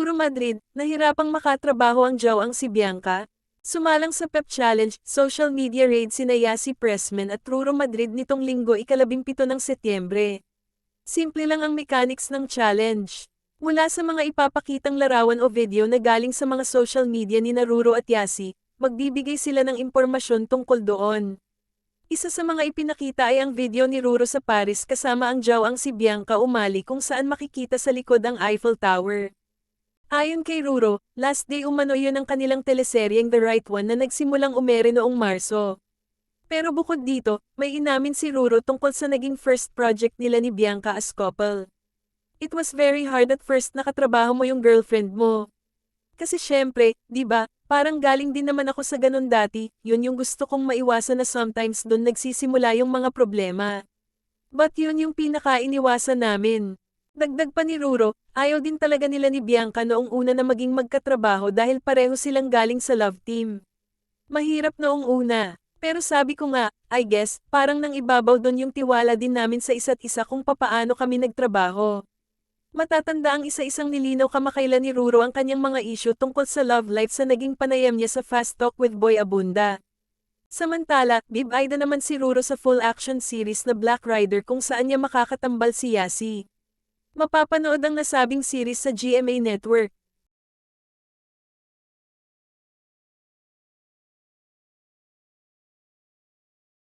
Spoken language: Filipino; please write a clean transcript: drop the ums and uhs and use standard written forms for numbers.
Ruro Madrid, nahirapang makatrabaho ang Joang si Bianca. Sumalang sa Pep Challenge, social media raid sina Yasi Pressman at Ruro Madrid nitong linggo ika-17 ng Setyembre. Simple lang ang mechanics ng challenge. Mula sa mga ipapakitang larawan o video na galing sa mga social media ni Ruro at Yasi, magbibigay sila ng impormasyon tungkol doon. Isa sa mga ipinakita ay ang video ni Ruro sa Paris kasama ang Joang si Bianca umali kung saan makikita sa likod ang Eiffel Tower. Ayon kay Ruro, last day umano yun ang kanilang teleseryeng The Right One na nagsimulang umere noong Marso. Pero bukod dito, may inamin si Ruro tungkol sa naging first project nila ni Bianca as couple. It was very hard at first nakatrabaho mo yung girlfriend mo. Kasi syempre, di ba, parang galing din naman ako sa ganun dati, yun yung gusto kong maiwasan na sometimes doon nagsisimula yung mga problema. But yun yung pinaka-iniwasan namin. Dagdag pa ni Ruro, ayaw din talaga nila ni Bianca noong una na maging magkatrabaho dahil pareho silang galing sa love team. Mahirap noong una. Pero sabi ko nga, I guess, parang nang ibabaw doon yung tiwala din namin sa isa't isa kung papaano kami nagtrabaho. Matatanda ang isa-isang nilinaw kamakailan ni Ruro ang kanyang mga issue tungkol sa love life sa naging panayam niya sa Fast Talk with Boy Abunda. Samantala, bibida naman si Ruro sa full action series na Black Rider kung saan niya makakatambal si Yasi. Mapapanood ang nasabing series sa GMA Network.